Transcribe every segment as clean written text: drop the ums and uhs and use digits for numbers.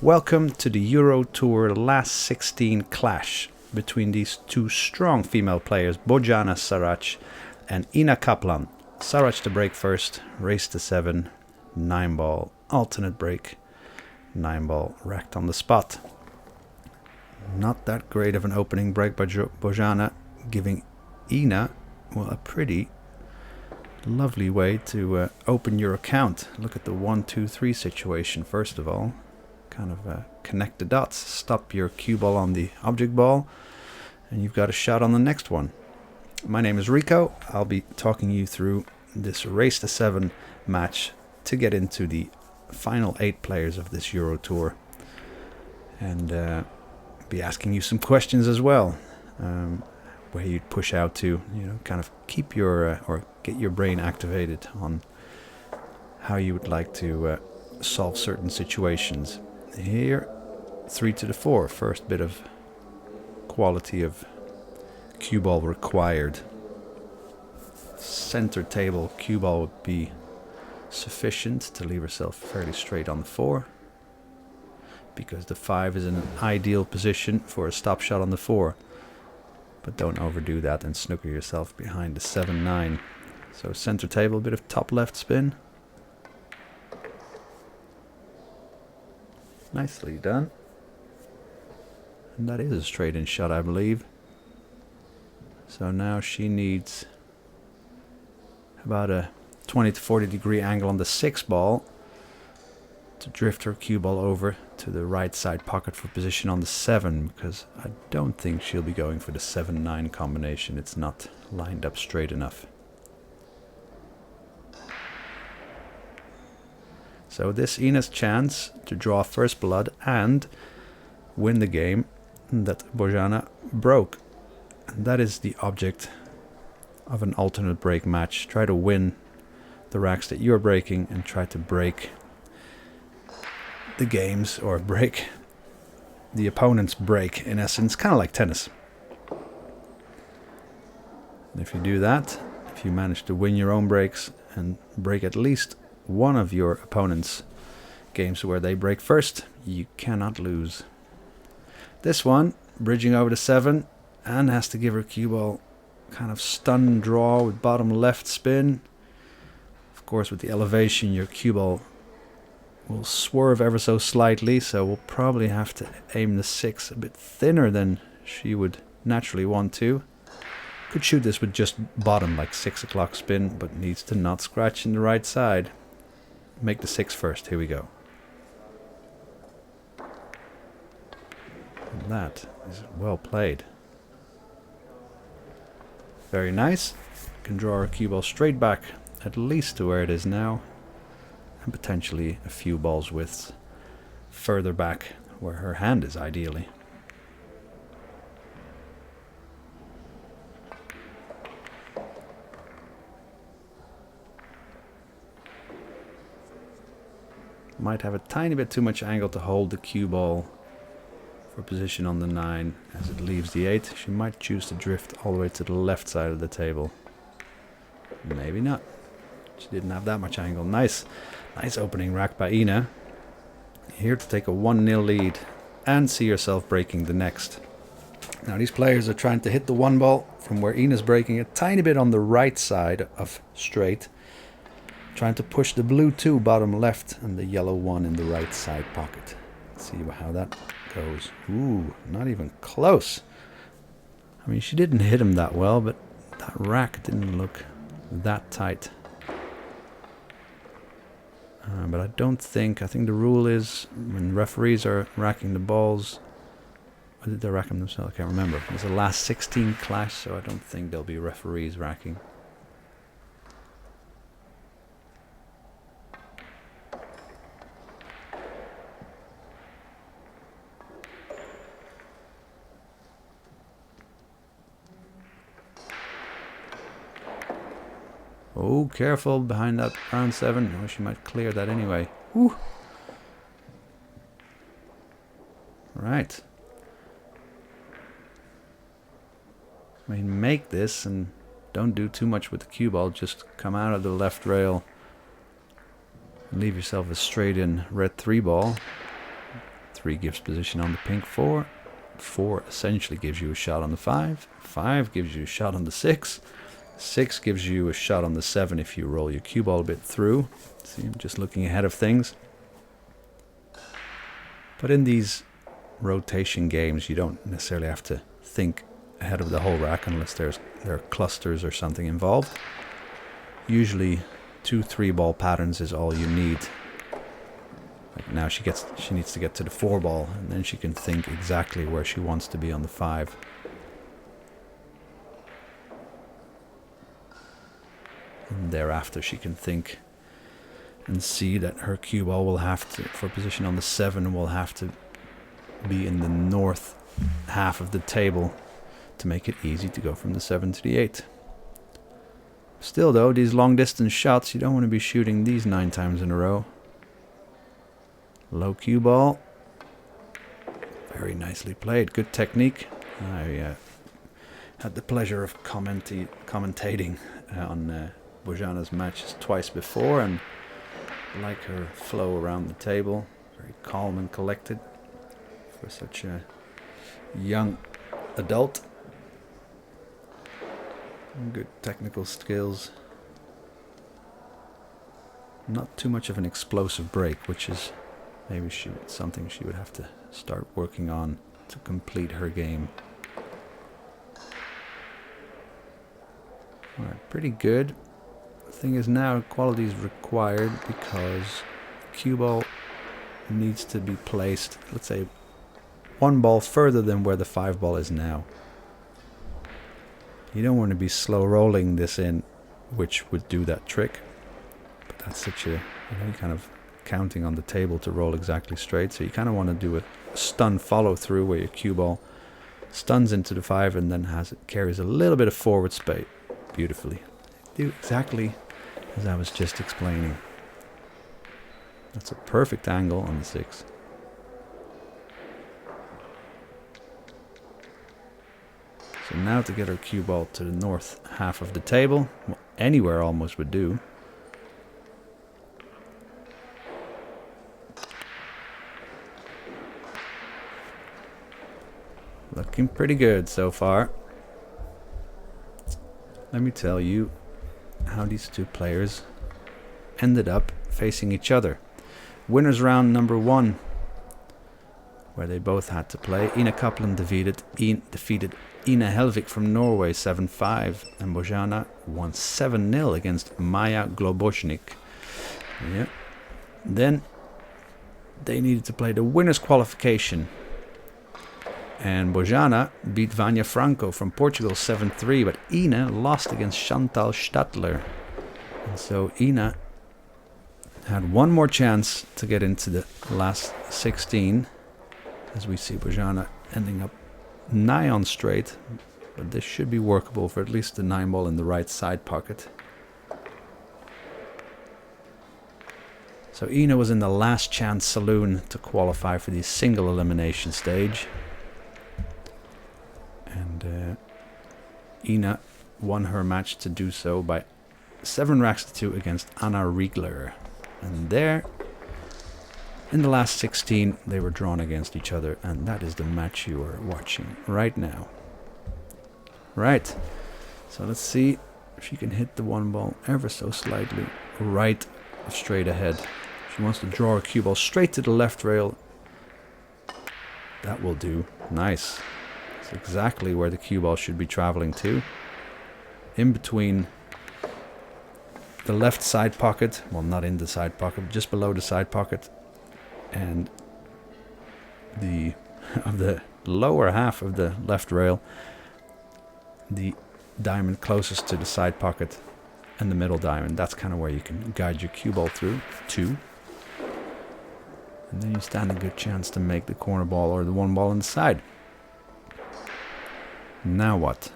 Welcome to the Euro Tour last 16 clash between these two strong female players, Bojana Sarac and Ina Kaplan. Sarac to break first, race to 7, 9 ball, alternate break, 9 ball, racked on the spot. Not that great of an opening break by Bojana, giving Ina, well, a pretty lovely way to open your account. Look at the 1-2-3 situation first of all. Kind of connect the dots, stop your cue ball on the object ball, and you've got a shot on the next one. My name is Rico. I'll be talking you through this race to 7 match to get into the final 8 players of this Euro Tour, and be asking you some questions as well, where you'd push out to, kind of keep your or get your brain activated on how you would like to solve certain situations. Here, 3 to the 4, first bit of quality of cue ball required. Center table cue ball would be sufficient to leave herself fairly straight on the 4, because the 5 is in an ideal position for a stop shot on the 4. But don't overdo that and snooker yourself behind the 7-9. So center table, a bit of top left spin. Nicely done. And that is a straight in shot, I believe. So now she needs about a 20 to 40 degree angle on the 6 ball to drift her cue ball over to the right side pocket for position on the 7, because I don't think she'll be going for the 7-9 combination. It's not lined up straight enough. So this Ina's chance to draw first blood and win the game that Bojana broke. And that is the object of an alternate break match. Try to win the racks that you're breaking and try to break the games, or break the opponent's break, in essence, kind of like tennis. And if you do that, if you manage to win your own breaks and break at least one of your opponent's games where they break first, you cannot lose. This one, bridging over to 7, and has to give her cue ball kind of stun draw with bottom left spin. Of course, with the elevation, your cue ball will swerve ever so slightly, so we'll probably have to aim the 6 a bit thinner than she would naturally want to. Could shoot this with just bottom, like 6 o'clock spin, but needs to not scratch in the right side. Make the 6 first. Here we go. And that is well played. Very nice. Can draw our cue ball straight back, at least to where it is now, and potentially a few balls widths further back where her hand is ideally. Might have a tiny bit too much angle to hold the cue ball for position on the 9 as it leaves the 8. She might choose to drift all the way to the left side of the table. Maybe not. She didn't have that much angle. Nice opening rack by Ina. Here to take a 1-0 lead and see herself breaking the next. Now these players are trying to hit the 1 ball from where Ina's breaking a tiny bit on the right side of straight. Trying to push the blue 2 bottom left and the yellow 1 in the right side pocket. Let's see how that goes. Ooh, not even close. I mean, she didn't hit him that well, but that rack didn't look that tight. But I think the rule is when referees are racking the balls, or did they rack them themselves? I can't remember. It's the last 16 clash, so I don't think there'll be referees racking. Oh, careful behind that round 7. Oh, she might clear that anyway. Whew. Right. I mean, make this and don't do too much with the cue ball. Just come out of the left rail and leave yourself a straight in red 3 ball. 3 gives position on the pink 4. 4 essentially gives you a shot on the 5. 5 gives you a shot on the 6. 6 gives you a shot on the 7 if you roll your cue ball a bit through. See, I'm just looking ahead of things. But in these rotation games, you don't necessarily have to think ahead of the whole rack unless there are clusters or something involved. Usually 2 3-ball patterns is all you need. Like now she needs to get to the 4-ball, and then she can think exactly where she wants to be on the 5. And thereafter she can think and see that her cue ball will have to, for position on the 7, will have to be in the north half of the table to make it easy to go from the 7 to the 8. Still though, these long distance shots, you don't want to be shooting these 9 times in a row. Low cue ball. Very nicely played. Good technique. I had the pleasure of commentating on Bojana's matches twice before, and like her flow around the table. Very calm and collected for such a young adult. Good technical skills. Not too much of an explosive break, which is maybe something she would have to start working on to complete her game. Alright, pretty good. The thing is now quality is required because cue ball needs to be placed, let's say, 1 ball further than where the 5 ball is now. You don't want to be slow rolling this in, which would do that trick. But that's such a, you know, you're kind of counting on the table to roll exactly straight. So you kind of want to do a stun follow through where your cue ball stuns into the 5 and then carries a little bit of forward space beautifully. Do exactly as I was just explaining. That's a perfect angle on the 6. So now to get our cue ball to the north half of the table, well, anywhere almost would do. Looking pretty good so far. Let me tell you how these two players ended up facing each other. Winners round number 1, where they both had to play. Ina Kaplan defeated Ina Helvik from Norway 7-5, and Bojana won 7-0 against Maja Globoshnik. Yep. Then they needed to play the winners qualification, and Bojana beat Vanja Franco from Portugal 7-3, but Ina lost against Chantal Stadler. And so Ina had one more chance to get into the last 16, as we see Bojana ending up nigh on straight, but this should be workable for at least the 9 ball in the right side pocket. So Ina was in the last chance saloon to qualify for the single elimination stage. And Ina won her match to do so by 7 racks to 2 against Anna Riegler. And there, in the last 16, they were drawn against each other, and that is the match you are watching right now. Right, so let's see if she can hit the 1 ball ever so slightly right straight ahead. She wants to draw her cue ball straight to the left rail. That will do. Nice. That's exactly where the cue ball should be traveling to. In between the left side pocket, well, not in the side pocket, just below the side pocket, and the lower half of the left rail, the diamond closest to the side pocket, and the middle diamond. That's kind of where you can guide your cue ball through to. And then you stand a good chance to make the corner ball or the 1 ball on the side. Now what?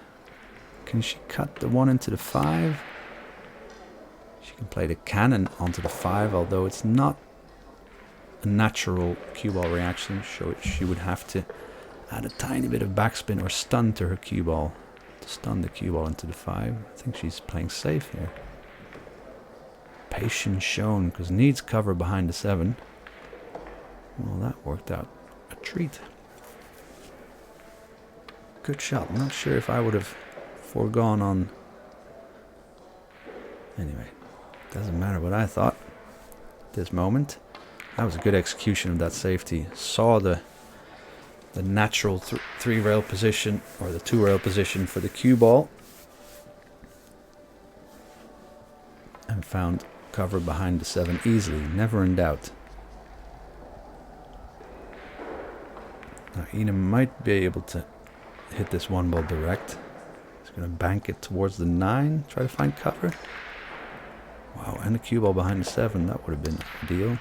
Can she cut the 1 into the 5? She can play the cannon onto the 5, although it's not a natural cue ball reaction. So she would have to add a tiny bit of backspin or stun to her cue ball to stun the cue ball into the 5. I think she's playing safe here. Patience shown, because needs cover behind the 7. Well, that worked out a treat. Good shot. I'm not sure if I would have foregone on... Anyway, doesn't matter what I thought at this moment. That was a good execution of that safety. Saw the natural three-rail position, or the two-rail position for the cue ball. And found cover behind the 7 easily, never in doubt. Now Ina might be able to hit this one ball direct. He's going to bank it towards the 9, try to find cover. Wow, and the cue ball behind the 7, that would have been ideal.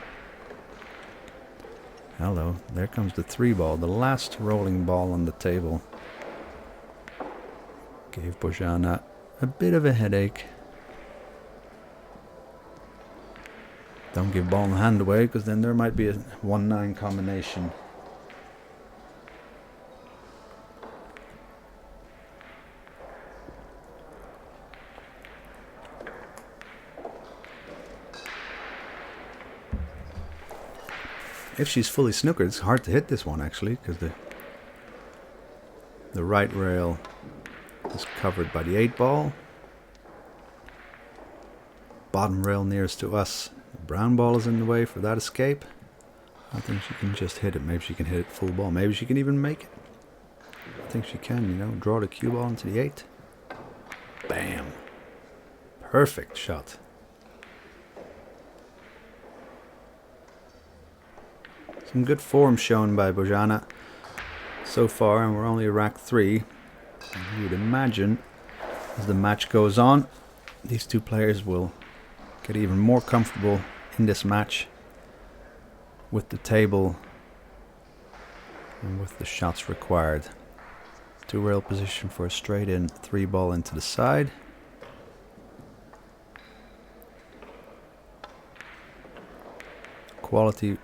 Hello, there comes the 3 ball, the last rolling ball on the table. Gave Bojana a bit of a headache. Don't give ball in hand away, because then there might be a 1-9 combination. If she's fully snookered, it's hard to hit this one actually, because the right rail is covered by the 8 ball. Bottom rail nearest to us, the brown ball is in the way for that escape. I think she can just hit it. Maybe she can hit it full ball. Maybe she can even make it. I think she can, you know, draw the cue ball into the 8. Bam! Perfect shot. Some good form shown by Bojana so far, and we're only rack 3. You would imagine as the match goes on, these two players will get even more comfortable in this match with the table and with the shots required. 2-rail position for a straight in 3 ball into the side. Quality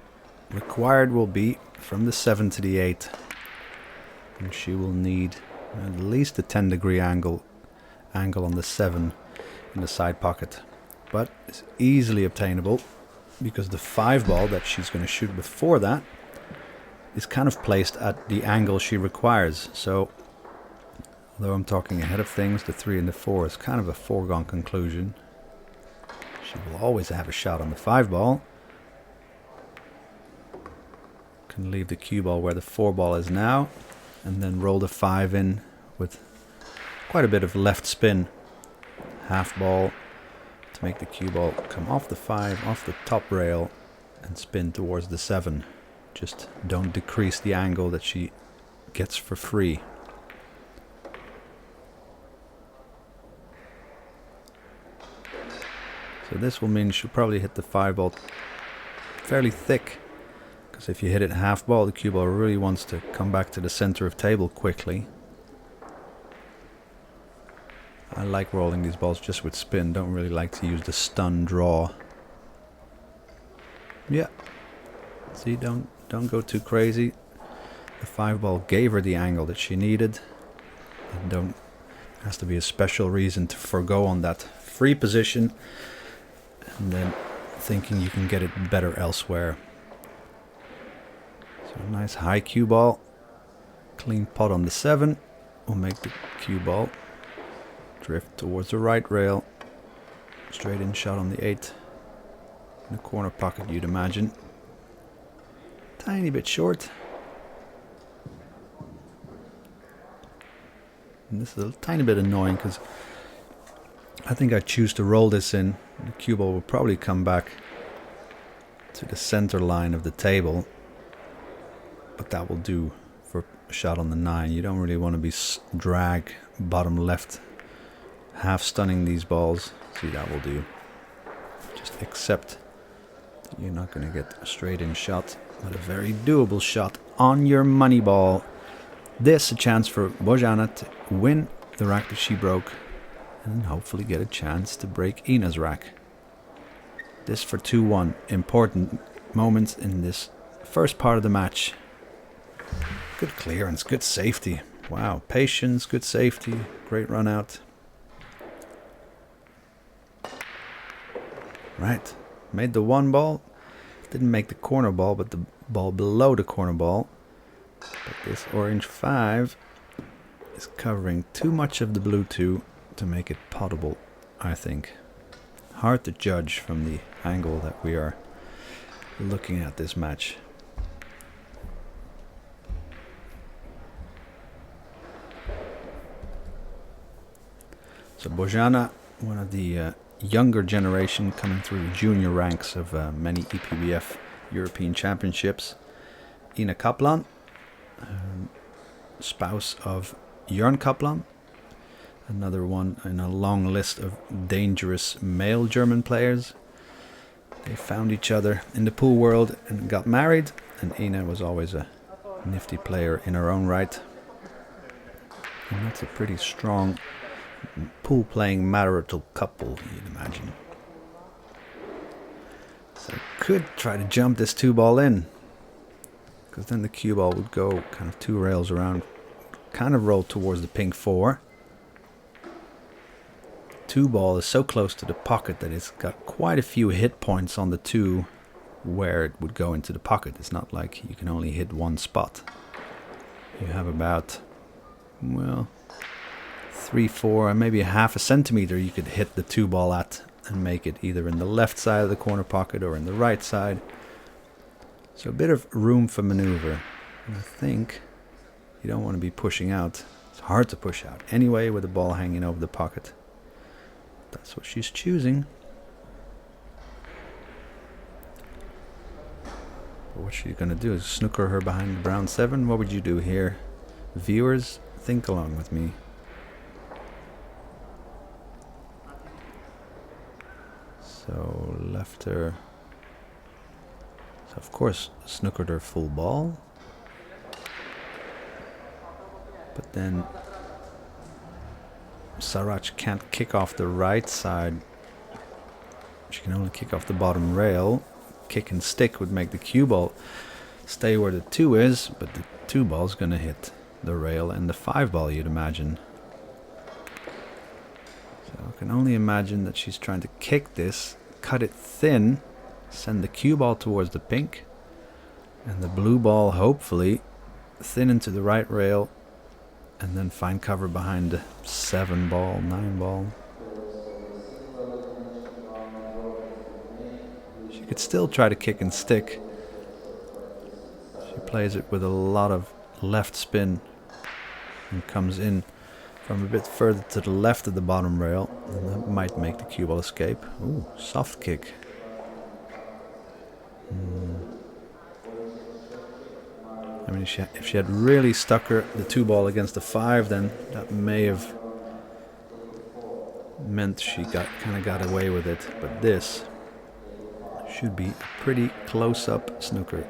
required will be from the 7 to the 8, and she will need at least a 10-degree angle on the 7 in the side pocket, but it's easily obtainable because the 5 ball that she's going to shoot before that is kind of placed at the angle she requires. So although I'm talking ahead of things, the 3 and the 4 is kind of a foregone conclusion. She will always have a shot on the 5 ball. Can leave the cue ball where the 4 ball is now, and then roll the 5 in with quite a bit of left spin. Half ball to make the cue ball come off the 5, off the top rail, and spin towards the 7. Just don't decrease the angle that she gets for free. So this will mean she'll probably hit the 5 ball fairly thick. Because if you hit it half ball, the cue ball really wants to come back to the center of table quickly. I like rolling these balls just with spin. Don't really like to use the stun draw. Yeah. See, don't go too crazy. The 5 ball gave her the angle that she needed. And there has to be a special reason to forgo on that free position, and then thinking you can get it better elsewhere. So a nice high cue ball, clean pot on the 7 will make the cue ball drift towards the right rail. Straight in shot on the 8 in the corner pocket, you'd imagine. Tiny bit short. And this is a tiny bit annoying because I think I choose to roll this in. The cue ball will probably come back to the center line of the table. But that will do for a shot on the 9. You don't really want to be drag bottom left, half stunning these balls. See, that will do. Just accept that you're not going to get a straight in shot, but a very doable shot on your money ball. This a chance for Bojana to win the rack that she broke, and hopefully get a chance to break Ina's rack. This for 2-1. Important moments in this first part of the match. Good clearance, good safety. Wow, patience, good safety, great run out. Right, made the 1 ball. Didn't make the corner ball, but the ball below the corner ball. But this orange 5 is covering too much of the blue 2 to make it potable, I think. Hard to judge from the angle that we are looking at this match. So Bojana, one of the younger generation coming through the junior ranks of many EPBF European Championships. Ina Kaplan, spouse of Jörn Kaplan, another one in a long list of dangerous male German players. They found each other in the pool world and got married, and Ina was always a nifty player in her own right. And that's a pretty strong pool playing marital couple, you'd imagine. So I could try to jump this 2-ball in, because then the cue ball would go kind of 2 rails around, kind of roll towards the pink 4. 2-ball is so close to the pocket that it's got quite a few hit points on the 2 where it would go into the pocket. It's not like you can only hit one spot. You have about, well, 3, 4, and maybe ½ a centimeter you could hit the 2-ball at and make it either in the left side of the corner pocket or in the right side. So a bit of room for maneuver. And I think you don't want to be pushing out. It's hard to push out anyway with the ball hanging over the pocket. That's what she's choosing. But what she's going to do is snooker her behind the brown 7. What would you do here? Viewers, think along with me. So left her. So of course snookered her full ball. But then Sarac can't kick off the right side. She can only kick off the bottom rail. Kick and stick would make the cue ball stay where the 2 is, but the 2-ball is going to hit the rail and the 5-ball, you'd imagine. So I can only imagine that she's trying to kick this, cut it thin, send the cue ball towards the pink, and the blue ball hopefully thin into the right rail, and then find cover behind the 7-ball, 9-ball. She could still try to kick and stick. She plays it with a lot of left spin and comes in from a bit further to the left of the bottom rail, and that might make the cue ball escape. Ooh, soft kick. I mean, if she had really stuck the 2-ball against the 5, then that may have meant she kind of got away with it. But this should be a pretty close-up snooker.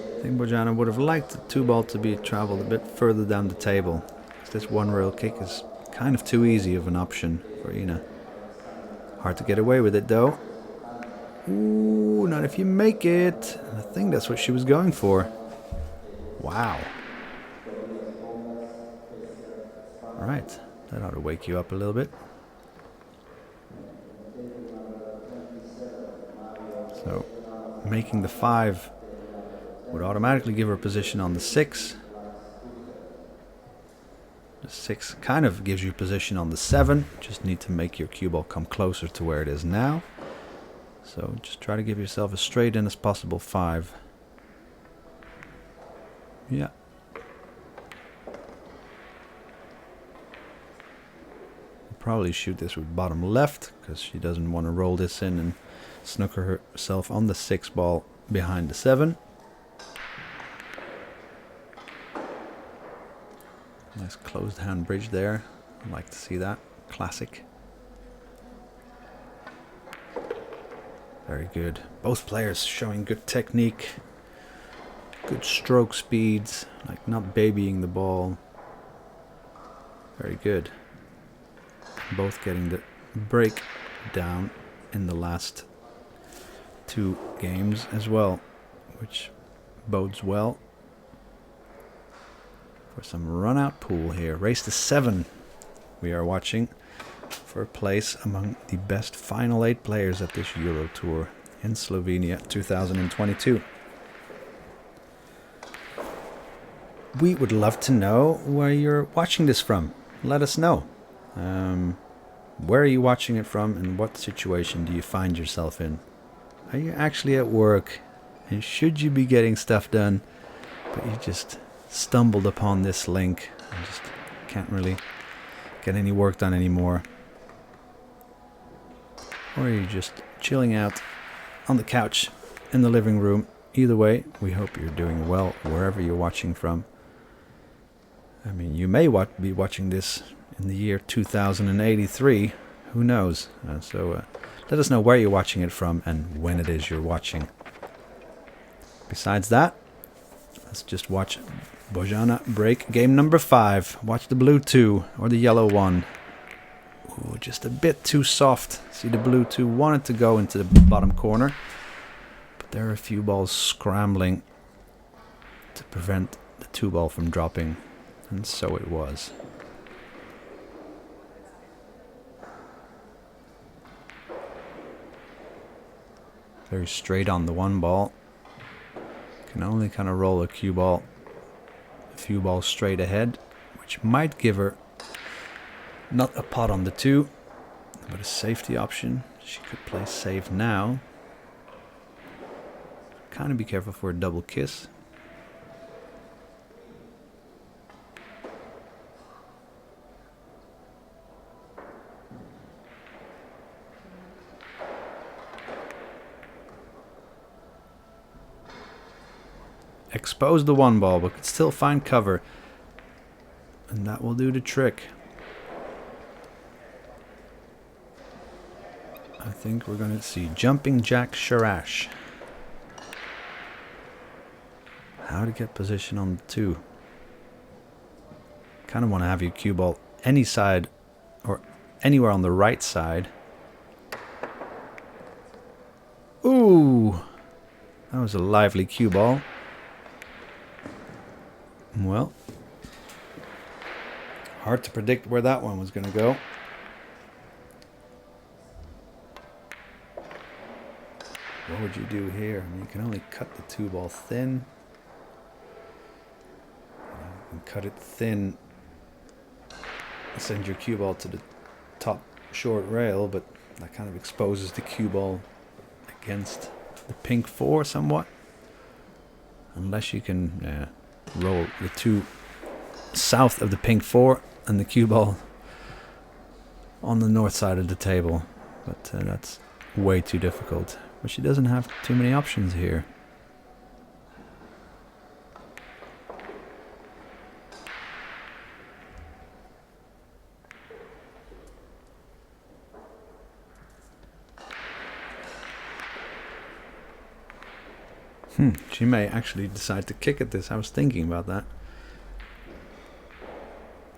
I think Bojana would have liked the 2-ball to be traveled a bit further down the table. This 1-rail kick is kind of too easy of an option for Ina. Hard to get away with it though. Ooh, not if you make it. And I think that's what she was going for. Wow. Alright, that ought to wake you up a little bit. So, making the 5 would automatically give her position on the 6. The 6 kind of gives you position on the 7. Just need to make your cue ball come closer to where it is now. So just try to give yourself as straight in as possible 5. Yeah. Probably shoot this with bottom left, because she doesn't want to roll this in and snooker herself on the 6-ball behind the 7. Nice closed hand bridge there. I'd like to see that. Classic. Very good. Both players showing good technique. Good stroke speeds. Like not babying the ball. Very good. Both getting the break down in the last 2 games as well, which bodes well for some run out pool here. Race to 7 we are watching. for a place among the best final 8 players at this Euro Tour in Slovenia 2022. We would love to know where you're watching this from. Let us know. Where are you watching it from, and what situation do you find yourself in? Are you actually at work, and should you be getting stuff done, but you just stumbled upon this link and just can't really get any work done anymore? Or are you just chilling out on the couch in the living room? Either way, we hope you're doing well wherever you're watching from. I mean, you may be watching this in the year 2083. Who knows? So let us know where you're watching it from and when it is you're watching. Besides that, let's just watch Bojana break game number 5. Watch the blue 2 or the yellow 1. Ooh, just a bit too soft. See, the blue 2 wanted to go into the bottom corner, but there are a few balls scrambling to prevent the 2 ball from dropping, and so it was. Very straight on the 1 ball. Can only kind of roll a cue ball a few balls straight ahead, which might give her not a pot on the 2, but a safety option. She could play safe now. Kind of be careful for a double kiss. Expose the 1 ball, but could still find cover, and that will do the trick. I think we're going to see jumping jack Sarac. How to get position on the 2. Kind of want to have your cue ball any side or anywhere on the right side. Ooh, that was a lively cue ball. Well, hard to predict where that one was going to go. What would you do here? I mean, you can only cut the 2 ball thin. You can cut it thin, send your cue ball to the top short rail, but that kind of exposes the cue ball against the pink 4 somewhat. Unless you can roll the 2 south of the pink 4 and the cue ball on the north side of the table, but that's way too difficult. But she doesn't have too many options here. She may actually decide to kick at this. I was thinking about that.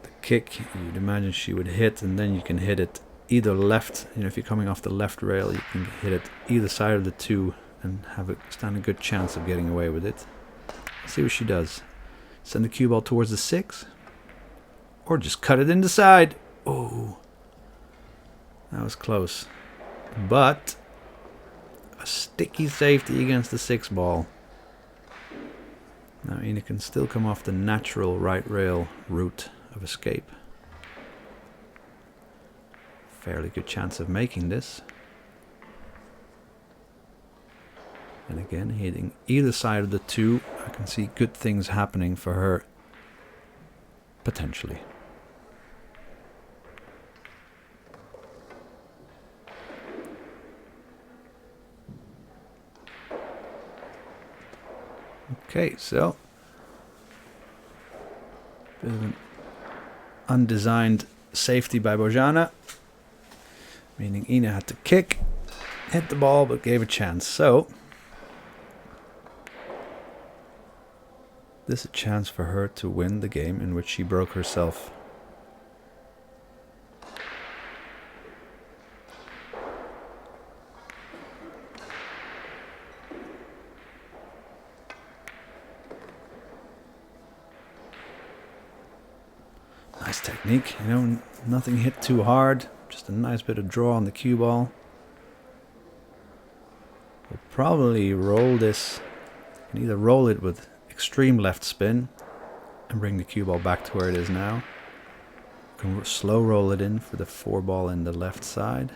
The kick, you'd imagine she would hit, and then you can hit it either left. You know, if you're coming off the left rail, you can hit it either side of the 2 and stand a good chance of getting away with it. Let's see what she does. Send the cue ball towards the 6, or just cut it in the side. Oh, that was close, but a sticky safety against the 6 ball. Now Ina can still come off the natural right rail route of escape. Fairly good chance of making this. And again, hitting either side of the 2, I can see good things happening for her, potentially. Okay, so bit of an undesigned safety by Bojana, meaning Ina had to kick, hit the ball, but gave a chance. So this is a chance for her to win the game in which she broke herself. Nice technique, you know, nothing hit too hard, Just a nice bit of draw on the cue ball. We'll probably roll this. You can either roll it with extreme left spin and bring the cue ball back to where it is now. You can slow roll it in for the 4 ball in the left side.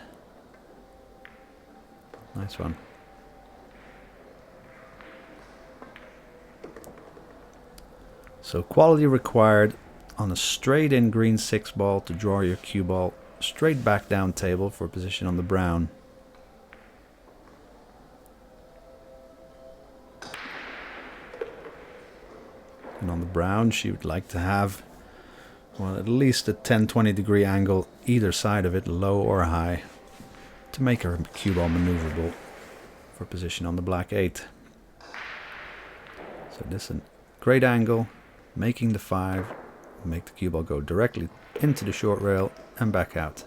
Nice one. So quality required on a straight in green 6 ball to draw your cue ball straight back down table for position on the brown. And on the brown, she would like to have, well, at least a 10-20 degree angle either side of it, low or high, to make her cue ball maneuverable for position on the black 8. So this is a great angle, making the 5, make the cue ball go directly into the short rail and back out.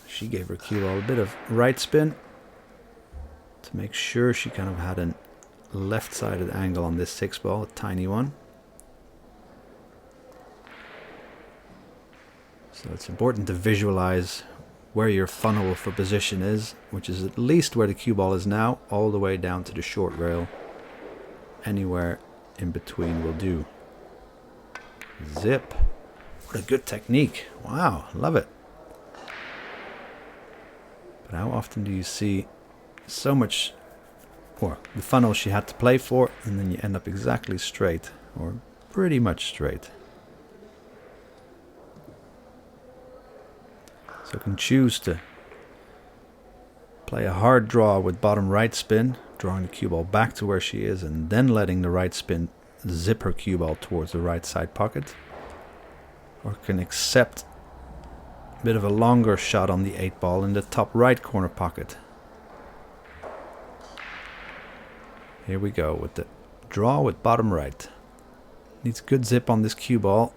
She gave her cue ball a bit of right spin to make sure she kind of had a left-sided angle on this 6 ball, a tiny one. So it's important to visualize where your funnel for position is, which is at least where the cue ball is now, all the way down to the short rail. Anywhere in between will do. Zip. What a good technique. Wow, love it. But how often do you see so much, or the funnel she had to play for, and then you end up exactly straight, or pretty much straight. So you can choose to play a hard draw with bottom right spin, drawing the cue ball back to where she is, and then letting the right spin zip her cue ball towards the right side pocket. Or can accept a bit of a longer shot on the 8 ball in the top right corner pocket. Here we go with the draw with bottom right. Needs good zip on this cue ball.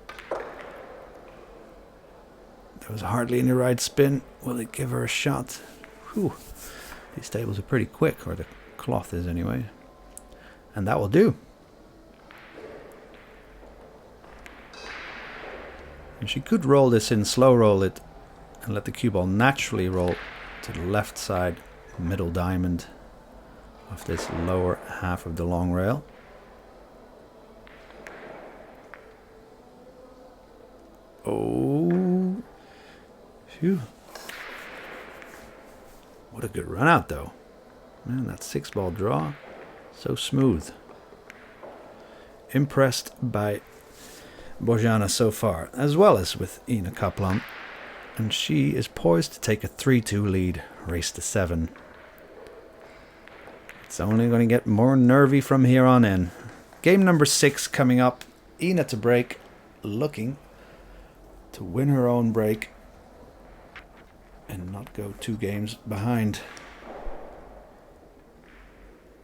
There was hardly any right spin. Will it give her a shot? Whew. These tables are pretty quick, or the cloth is anyway. And that will do. And she could roll this in, slow roll it, and let the cue ball naturally roll to the left side middle diamond of this lower half of the long rail. Oh, phew. What a good run out though. Man, that 6 ball draw, so smooth. Impressed by Bojana so far, as well as with Ina Kaplan. And she is poised to take a 3-2 lead, race to 7. It's only going to get more nervy from here on in. Game number 6 coming up. Ina to break, looking to win her own break and not go 2 games behind.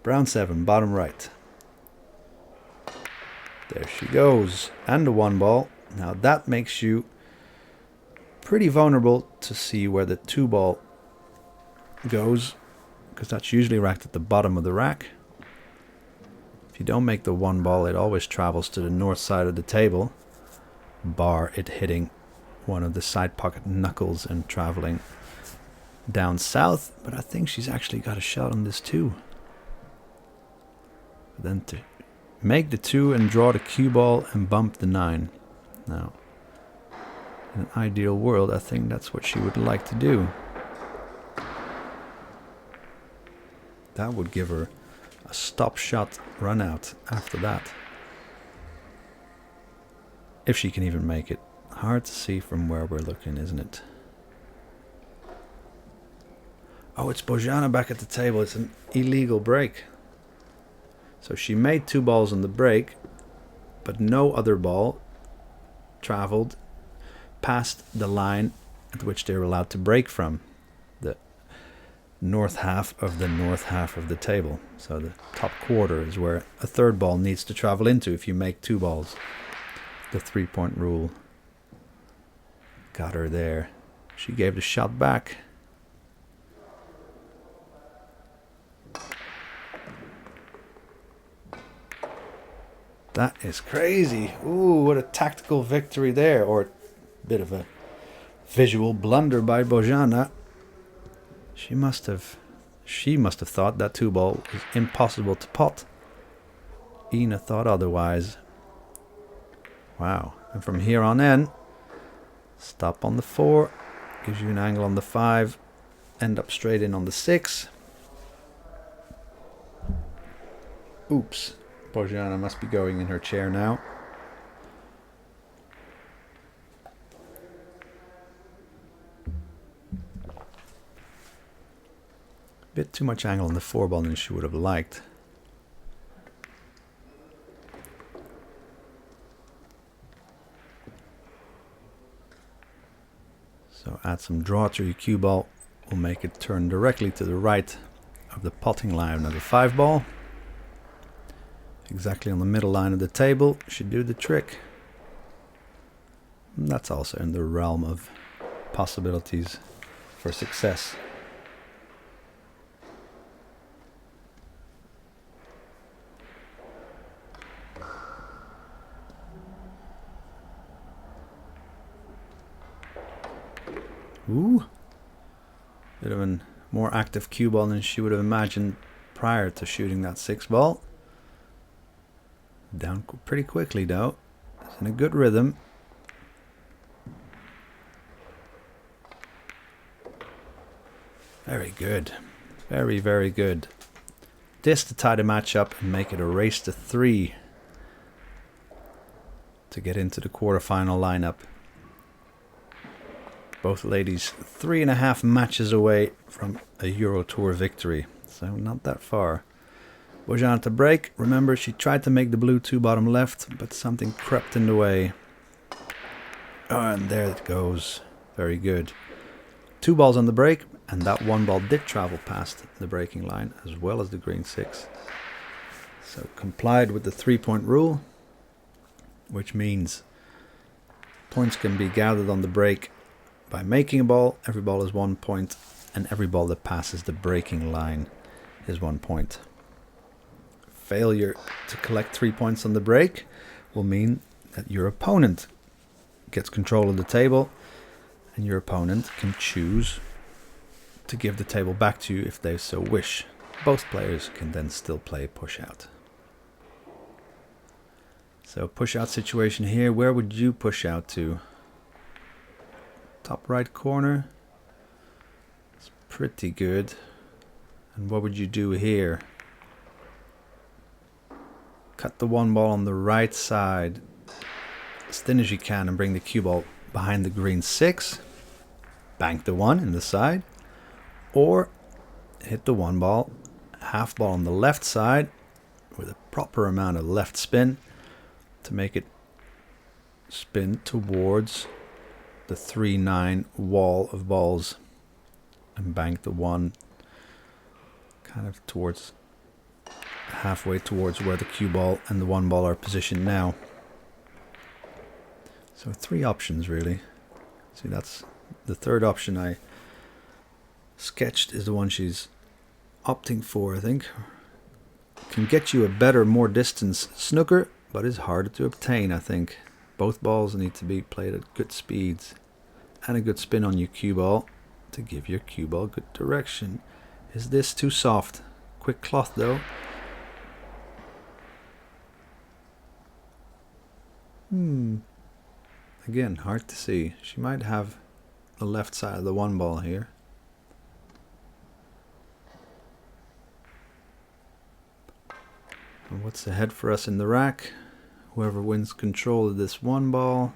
Brown 7, bottom right. There she goes. And the 1 ball. Now that makes you pretty vulnerable to see where the 2 ball goes, because that's usually racked at the bottom of the rack. If you don't make the 1 ball, it always travels to the north side of the table, bar it hitting one of the side pocket knuckles and traveling down south. But I think she's actually got a shot on this too. But then to make the 2 and draw the cue ball and bump the 9. Now, in an ideal world, I think that's what she would like to do. That would give her a stop shot run out after that. If she can even make it. Hard to see from where we're looking, isn't it? Oh, it's Bojana back at the table. It's an illegal break. So she made 2 balls on the break, but no other ball traveled past the line at which they're allowed to break from. The north half of the table. So the top quarter is where a 3rd ball needs to travel into if you make 2 balls. The 3-point rule. Got her there. She gave the shot back. That is crazy. Ooh, what a tactical victory there. Or a bit of a Visual blunder by Bojana. She must have thought that 2-ball was impossible to pot. Ina thought otherwise. Wow. And from here on in, stop on the 4, gives you an angle on the 5, end up straight in on the 6. Oops. Bojana must be going in her chair now. Bit too much angle on the 4-ball than she would have liked. So add some draw to your cue ball. We'll make it turn directly to the right of the potting line of the 5-ball. Exactly on the middle line of the table should do the trick. And that's also in the realm of possibilities for success. Ooh, bit of a more active cue ball than she would have imagined prior to shooting that 6-ball. Down pretty quickly though. It's in a good rhythm. Very good. Very, very good. This to tie the match up and make it a race to 3 to get into the quarterfinal lineup. Both ladies 3.5 matches away from a Euro Tour victory, so not that far. Bojana to break. Remember, she tried to make the blue 2 bottom left, but something crept in the way. Oh, and there it goes. Very good. 2 balls on the break, and that 1 ball did travel past the breaking line, as well as the green 6. So complied with the 3-point rule, which means points can be gathered on the break by making a ball. Every ball is 1 point, and every ball that passes the breaking line is 1 point. Failure to collect 3 points on the break will mean that your opponent gets control of the table, and your opponent can choose to give the table back to you if they so wish. Both players can then still play push out. So push out situation here. Where would you push out to? Top right corner. It's pretty good. And what would you do here? Cut the 1 ball on the right side as thin as you can and bring the cue ball behind the green 6. Bank the 1 in the side. Or hit the 1 ball, half ball on the left side with a proper amount of left spin to make it spin towards the 3-9 wall of balls and bank the 1 kind of towards halfway towards where the cue ball and the 1 ball are positioned now. So 3 options really. See, that's the third option I sketched is the one she's opting for, I think. Can get you a better, more distance snooker, but is harder to obtain, I think. Both balls need to be played at good speeds and a good spin on your cue ball to give your cue ball good direction. Is this too soft? Quick cloth though. Again, hard to see. She might have the left side of the 1 ball here. And what's ahead for us in the rack? Whoever wins control of this 1 ball.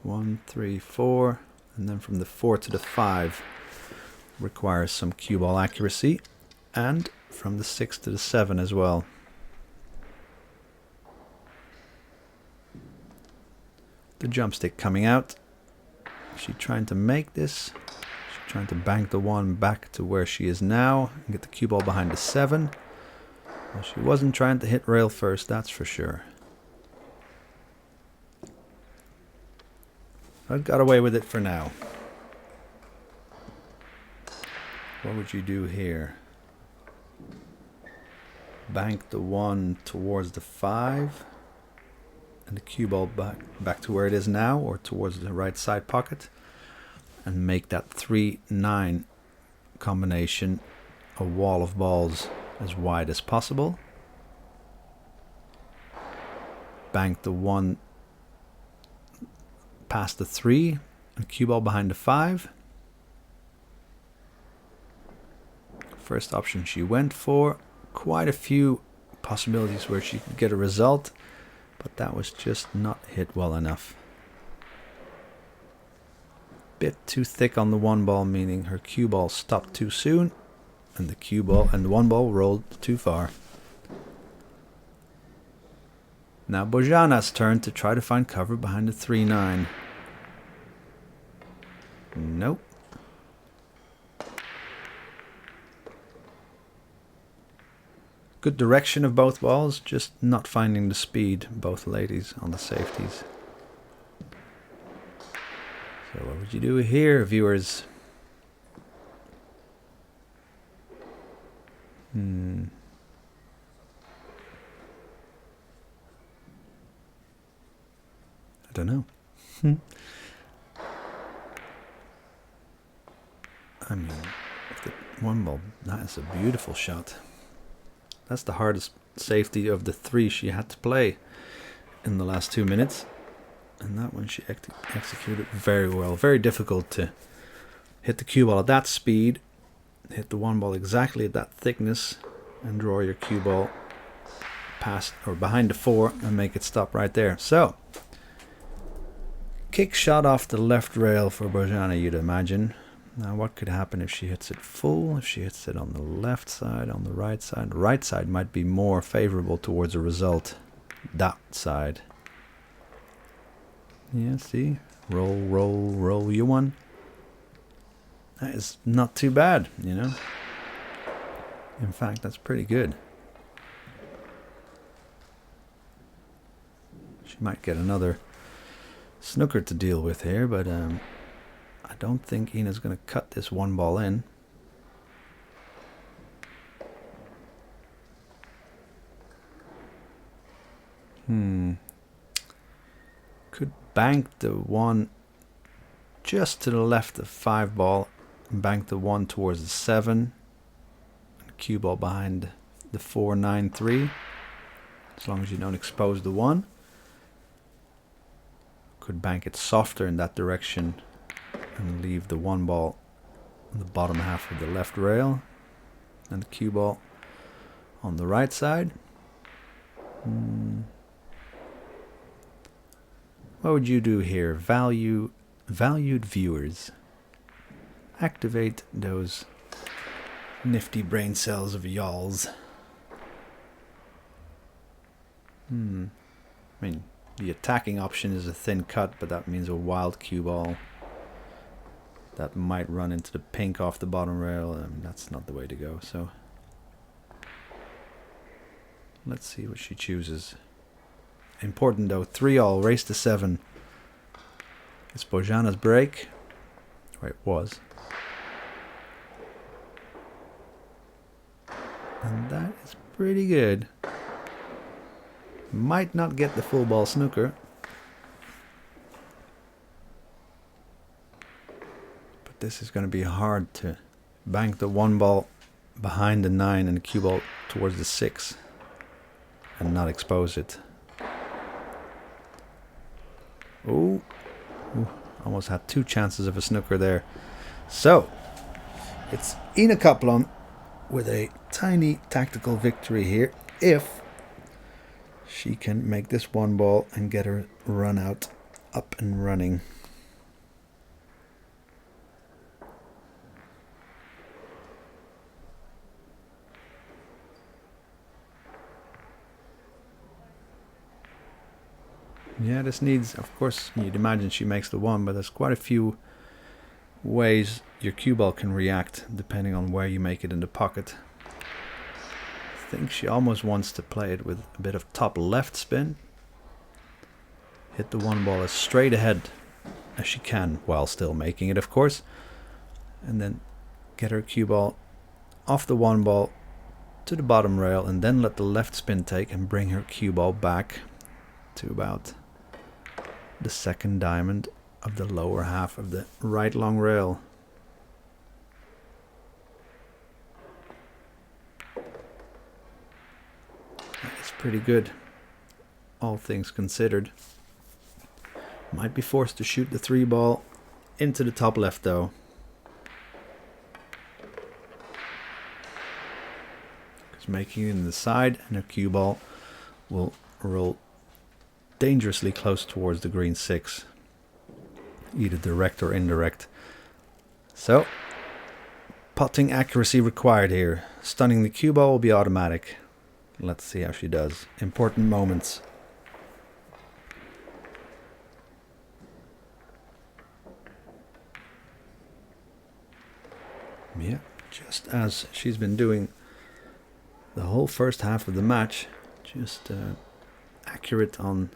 1, 3, 4. And then from the 4 to the 5 requires some cue ball accuracy. And from the 6 to the 7 as well. The jump stick coming out. Is she trying to make this? She's trying to bank the 1 back to where she is now and get the cue ball behind the 7. Well, she wasn't trying to hit rail first, that's for sure. I got away with it for now. What would you do here? Bank the 1 towards the 5 and the cue ball back to where it is now, or towards the right side pocket, and make that 3-9 combination a wall of balls as wide as possible. Bank the 1 past the 3 and cue ball behind the 5. First option she went for. Quite a few possibilities where she could get a result, but that was just not hit well enough. Bit too thick on the 1 ball, meaning her cue ball stopped too soon, and the cue ball and the 1 ball rolled too far. Now Bojana's turn to try to find cover behind the 3-9. Nope. Good direction of both balls, just not finding the speed, both ladies on the safeties. So what would you do here, viewers? I don't know. I mean, if the 1 ball, that is a beautiful shot. That's the hardest safety of the 3 she had to play in the last 2 minutes. And that one she executed very well. Very difficult to hit the cue ball at that speed, hit the 1 ball exactly at that thickness, and draw your cue ball past or behind the 4 and make it stop right there. So, kick shot off the left rail for Bojana, you'd imagine. Now what could happen if she hits it full, if she hits it on the left side, on the right side? The right side might be more favorable towards a result. That side. Yeah, see? Roll, roll, roll, you won. That is not too bad, you know? In fact, that's pretty good. She might get another snooker to deal with here, but I don't think Ina's going to cut this 1 ball in. Could bank the 1 just to the left of 5 ball and bank the 1 towards the 7 and cue ball behind the 4-9-3, as long as you don't expose the 1. Could bank it softer in that direction and leave the 1 ball on the bottom half of the left rail and the cue ball on the right side. What would you do here? Valued viewers, activate those nifty brain cells of y'alls. I mean, the attacking option is a thin cut, but that means a wild cue ball that might run into the pink off the bottom rail, and that's not the way to go. So let's see what she chooses. Important though, 3-all, race to 7. It's Bojana's break, or it was. And that is pretty good. Might not get the full ball snooker, but this is going to be hard to bank the 1 ball behind the 9 and the cue ball towards the 6 and not expose it. Ooh, almost had 2 chances of a snooker there. So it's Ina Kaplan with a tiny tactical victory here, if she can make this 1 ball and get her run out up and running. Yeah, this needs, of course, you'd imagine she makes the 1, but there's quite a few ways your cue ball can react depending on where you make it in the pocket. I think she almost wants to play it with a bit of top left spin. Hit the 1 ball as straight ahead as she can while still making it, of course. And then get her cue ball off the 1 ball to the bottom rail, and then let the left spin take and bring her cue ball back to about the 2nd diamond of the lower half of the right long rail. That's pretty good, all things considered. Might be forced to shoot the 3 ball into the top left though. Because making it in the side and her cue ball will roll dangerously close towards the green 6. Either direct or indirect. So, putting accuracy required here. Stunning the cue ball will be automatic. Let's see how she does. Important moments. Yeah, just as she's been doing the whole first half of the match. Just accurate on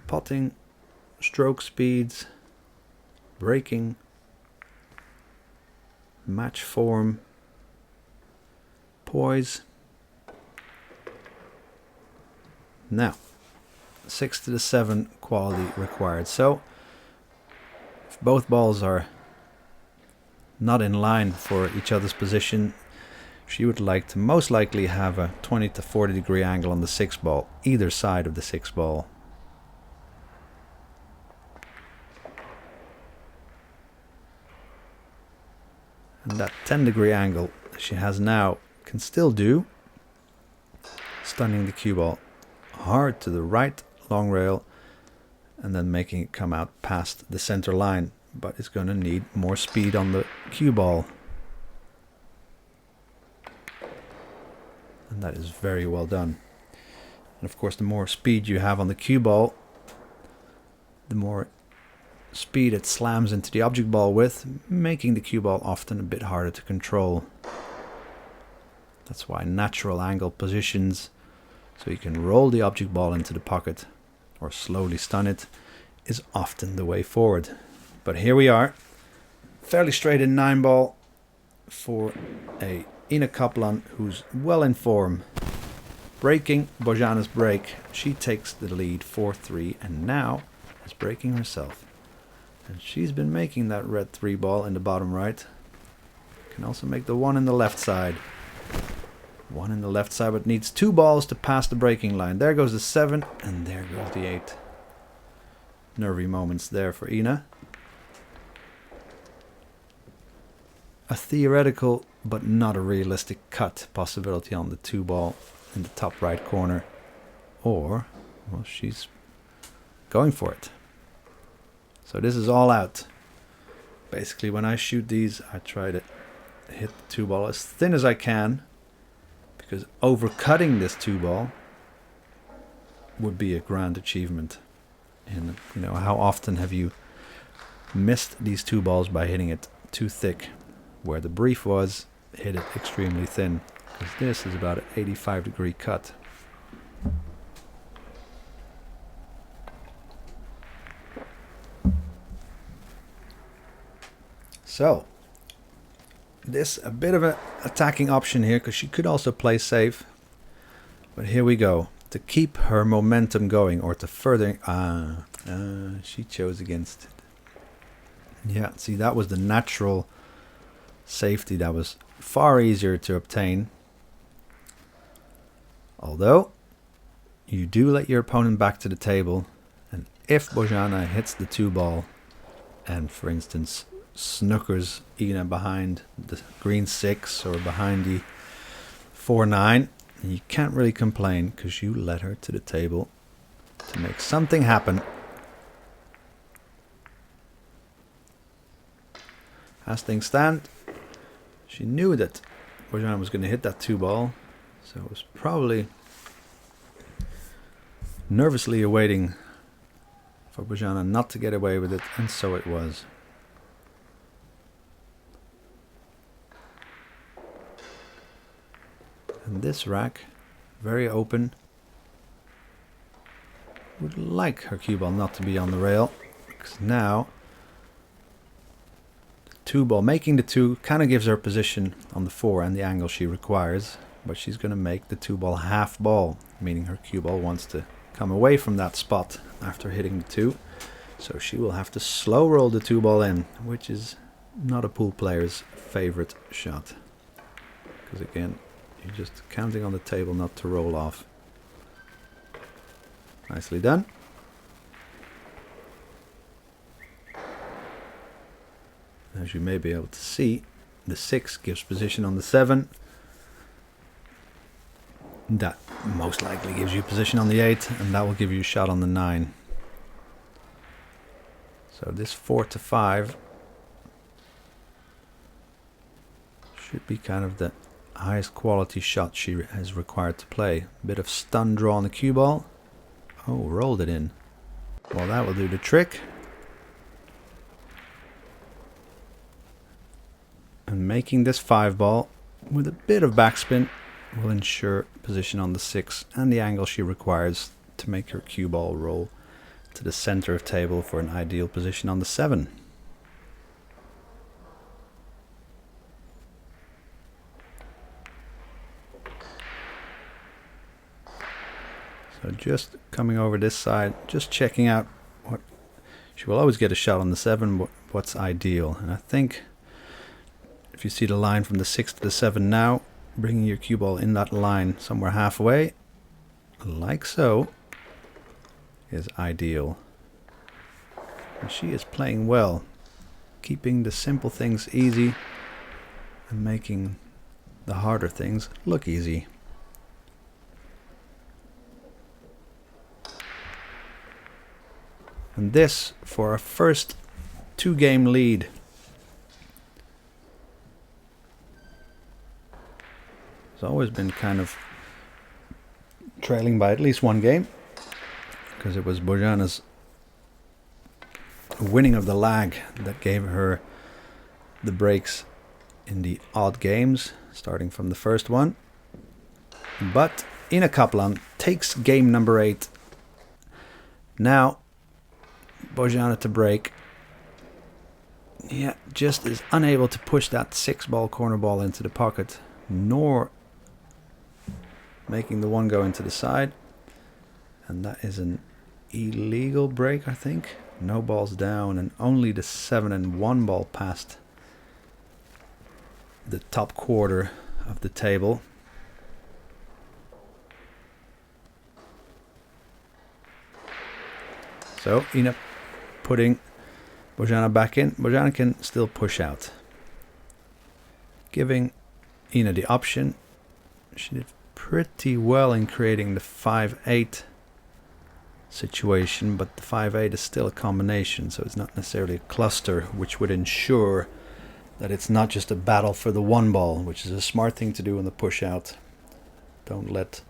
putting, stroke speeds, breaking, match form, poise. Now, 6 to the 7 quality required. So, if both balls are not in line for each other's position, she would like to most likely have a 20 to 40 degree angle on the 6 ball, either side of the 6 ball. And that 10 degree angle she has now can still do. Stunning the cue ball hard to the right long rail and then making it come out past the center line. But it's going to need more speed on the cue ball. And that is very well done. And of course, the more speed you have on the cue ball, the more speed it slams into the object ball with, making the cue ball often a bit harder to control. That's why natural angle positions, so you can roll the object ball into the pocket or slowly stun it, is often the way forward. But here we are, fairly straight in 9 ball for a Ina Kaplan who's well in form. Breaking Bojana's break, she takes the lead 4-3 and now is breaking herself. And she's been making that red 3 ball in the bottom right. Can also make the 1 in the left side. 1 in the left side, but needs 2 balls to pass the breaking line. There goes the 7 and there goes the 8. Nervy moments there for Ina. A theoretical but not a realistic cut possibility on the 2 ball in the top right corner. Or, well, she's going for it. So this is all out. Basically, when I shoot these, I try to hit the 2 ball as thin as I can, because overcutting this 2 ball would be a grand achievement. And you know, how often have you missed these 2 balls by hitting it too thick? Where the brief was, hit it extremely thin, because this is about an 85 degree cut. So, this a bit of an attacking option here, because she could also play safe. But here we go. To keep her momentum going, or to further... she chose against it. Yeah, see, that was the natural safety that was far easier to obtain. Although, you do let your opponent back to the table, and if Bojana hits the 2 ball, and for instance snookers Ina behind the green 6 or behind the 4-9, you can't really complain, because you led her to the table to make something happen. As things stand, she knew that Bojana was going to hit that 2 ball, so it was probably nervously awaiting for Bojana not to get away with it, and so it was. And this rack, very open, would like her cue ball not to be on the rail, because now 2 ball, making the 2 kind of gives her position on the 4 and the angle she requires, but she's going to make the 2 ball half ball, meaning her cue ball wants to come away from that spot after hitting the 2. So she will have to slow roll the 2-ball in, which is not a pool player's favorite shot. Because again, you're just counting on the table not to roll off. Nicely done. As you may be able to see, the 6 gives position on the 7. That most likely gives you position on the 8, and that will give you a shot on the 9. So this 4 to 5 should be kind of the highest quality shot she has required to play. A bit of stun draw on the cue ball. Oh, rolled it in. Well, that will do the trick. And making this 5-ball with a bit of backspin will ensure position on the 6 and the angle she requires to make her cue ball roll to the center of table for an ideal position on the 7. So just coming over this side, just checking out what she will always get a shot on the 7, what's ideal. And I think if you see the line from the 6 to the 7 now, bringing your cue ball in that line somewhere halfway, like so, is ideal. And she is playing well, keeping the simple things easy and making the harder things look easy. And this for our first 2-game lead. It's always been kind of trailing by at least 1 game, because it was Bojana's winning of the lag that gave her the breaks in the odd games, starting from the first one. But Ina Kaplan takes game number 8. Now Bojana to break. Yeah, just is unable to push that 6-ball corner ball into the pocket, nor making the 1 go into the side. And that is an illegal break, I think. No balls down, and only the 7 and 1 ball past the top quarter of the table. So Ina putting Bojana back in. Bojana can still push out, giving Ina the option. She did pretty well in creating the 5-8 situation, but the 5-8 is still a combination, so it's not necessarily a cluster, which would ensure that it's not just a battle for the 1 ball, which is a smart thing to do in the push out. Don't let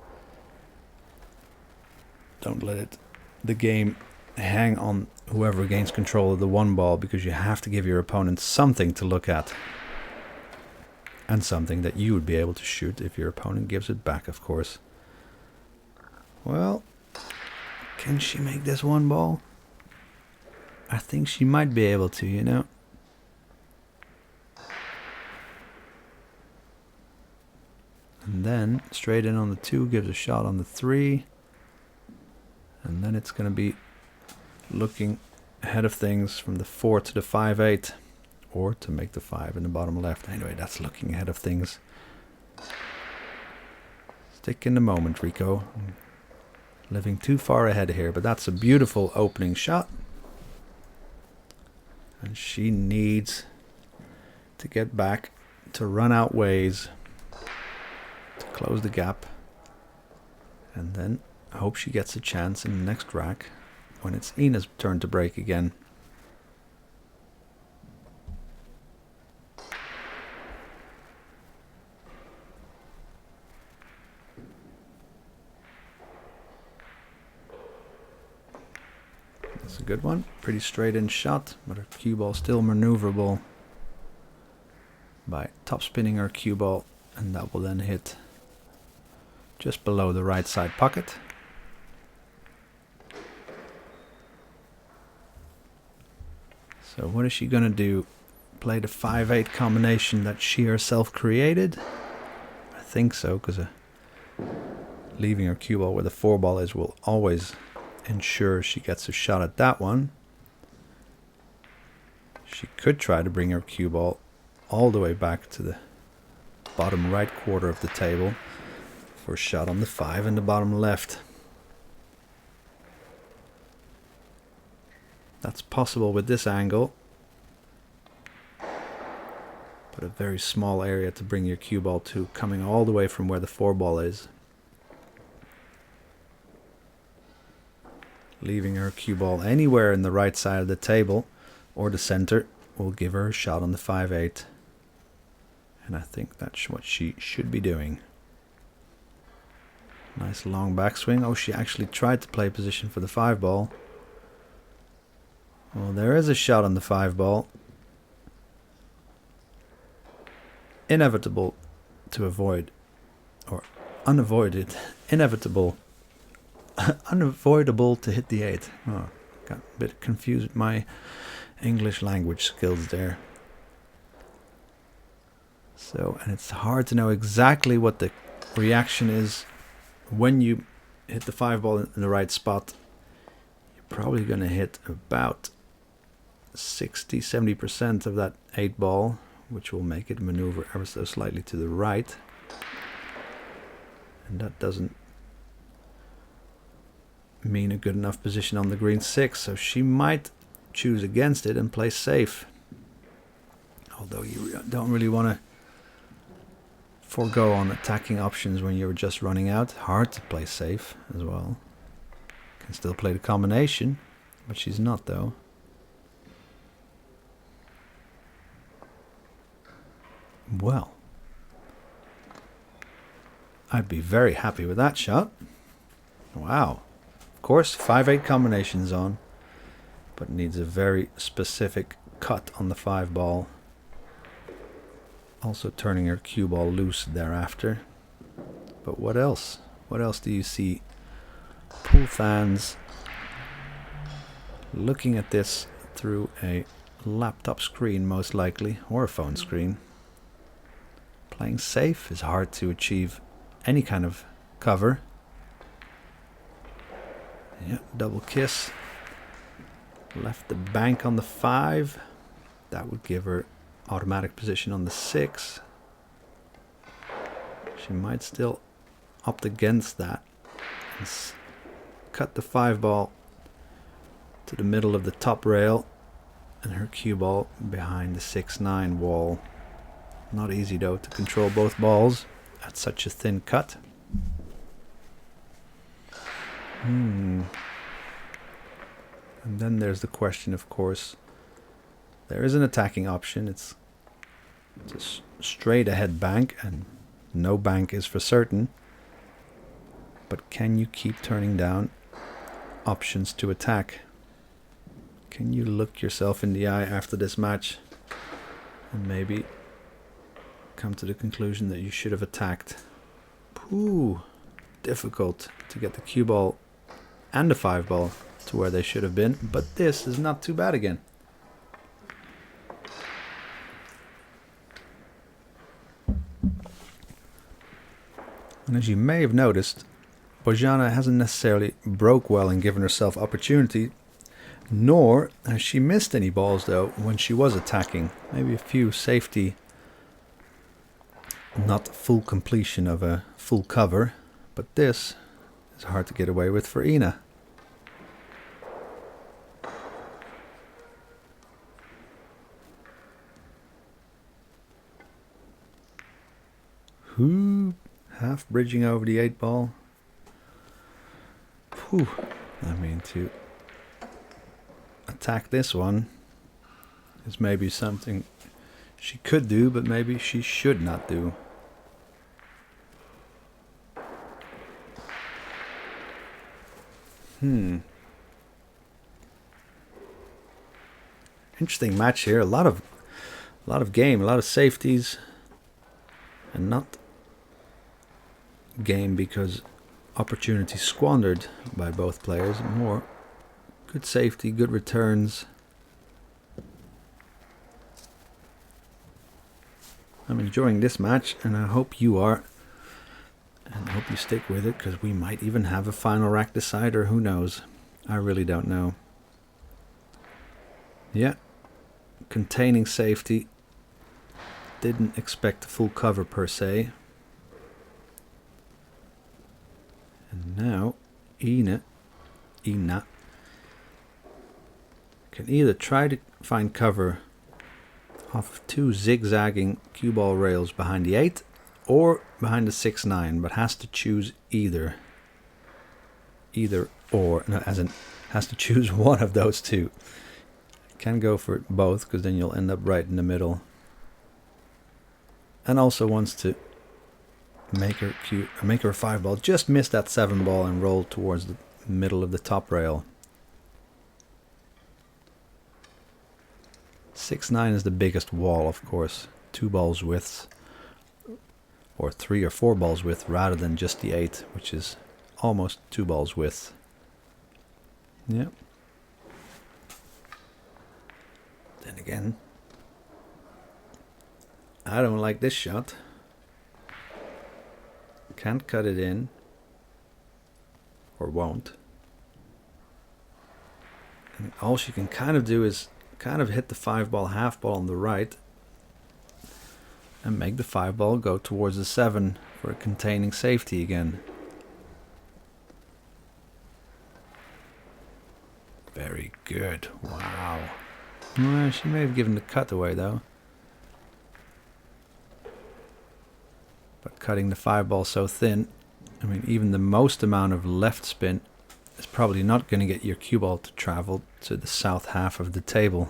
the game hang on whoever gains control of the 1 ball, because you have to give your opponent something to look at, and something that you would be able to shoot if your opponent gives it back, of course. Well, can she make this 1 ball? I think she might be able to, you know. And then straight in on the 2 gives a shot on the 3. And then it's going to be looking ahead of things from the 4 to the 5-8, or to make the 5 in the bottom left. Anyway, that's looking ahead of things. Stick in the moment, Rico. Living too far ahead here, but that's a beautiful opening shot. And she needs to get back to run out ways to close the gap. And then I hope she gets a chance in the next rack when it's Ina's turn to break again. That's a good one. Pretty straight in shot, but her cue ball still maneuverable by top spinning her cue ball, and that will then hit just below the right side pocket. So what is she going to do? Play the 5-8 combination that she herself created? I think so, because leaving her cue ball where the 4 ball is will always ensure she gets a shot at that one. She could try to bring her cue ball all the way back to the bottom right quarter of the table for a shot on the 5 in the bottom left. That's possible with this angle, but a very small area to bring your cue ball to, coming all the way from where the 4 ball is. Leaving her cue ball anywhere in the right side of the table or the center will give her a shot on the 5-8. And I think that's what she should be doing. Nice long backswing. Oh, she actually tried to play position for the 5 ball. Well, there is a shot on the 5 ball. Inevitable to avoid, or unavoided. Inevitable. Unavoidable to hit the 8. Oh, got a bit confused with my English language skills there. So, and it's hard to know exactly what the reaction is when you hit the 5 ball in the right spot. You're probably going to hit about 60-70% of that 8 ball, which will make it maneuver ever so slightly to the right. And that doesn't mean a good enough position on the green 6, so she might choose against it and play safe. Although you don't really want to forego on attacking options when you're just running out. Hard to play safe as well. Can still play the combination, but she's not though. Well, I'd be very happy with that shot. Wow. Of course, 5-8 combinations on, but needs a very specific cut on the 5 ball. Also turning her cue ball loose thereafter. But what else? What else do you see? Pool fans looking at this through a laptop screen most likely, or a phone screen. Playing safe is hard to achieve any kind of cover. Yeah, double kiss. Left the bank on the 5. That would give her automatic position on the 6. She might still opt against that and cut the 5 ball to the middle of the top rail and her cue ball behind the 6-9 wall. Not easy though to control both balls at such a thin cut. And then there's the question, of course. There is an attacking option. It's a straight ahead bank, and no bank is for certain. But can you keep turning down options to attack? Can you look yourself in the eye after this match and maybe come to the conclusion that you should have attacked? Ooh, difficult to get the cue ball and the 5 ball to where they should have been, but this is not too bad again. And as you may have noticed, Bojana hasn't necessarily broke well and given herself opportunity, nor has she missed any balls though when she was attacking. Maybe a few safety, not full completion of a full cover, but this is hard to get away with for Ina. Who half bridging over the 8 ball. Whew. I mean, to attack this one is maybe something she could do, but maybe she should not do. Interesting match here. A lot of game, a lot of safeties, and not game because opportunity squandered by both players. More good safety, good returns. I'm enjoying this match, and I hope you are. And I hope you stick with it, because we might even have a final rack decider. Who knows? I really don't know. Yeah. containing safety. Didn't expect full cover per se. And now Ina can either try to find cover off of two zigzagging cue ball rails behind the 8 or behind the 6-9, but has to choose either or, no, as in has to choose one of those two. Can go for both, because then you'll end up right in the middle. And also wants to make her 5-ball, just miss that 7-ball and roll towards the middle of the top rail. 6-9 is the biggest wall, of course. 2 balls width, or 3 or 4 balls width, rather than just the 8, which is almost 2 balls width. Yep. Then again, I don't like this shot. Can't cut it in, or won't. And all she can kind of do is kind of hit the 5-ball half ball on the right and make the 5-ball go towards the 7 for a containing safety again. Very good. Wow. Well, she may have given the cut away though. But cutting the 5-ball so thin, I mean, even the most amount of left spin is probably not going to get your cue ball to travel to the south half of the table.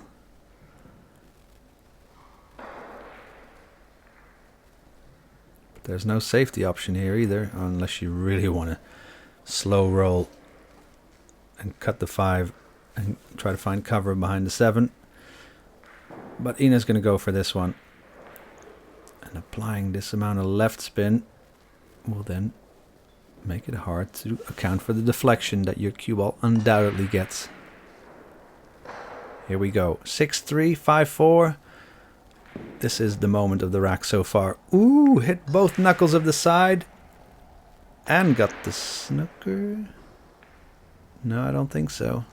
But there's no safety option here either, unless you really want to slow roll and cut the 5 and try to find cover behind the 7. But Ina's going to go for this one. And applying this amount of left spin will then make it hard to account for the deflection that your cue ball undoubtedly gets. Here we go. 6-3, 5-4. This is the moment of the rack so far. Ooh, hit both knuckles of the side. And got the snooker. No, I don't think so.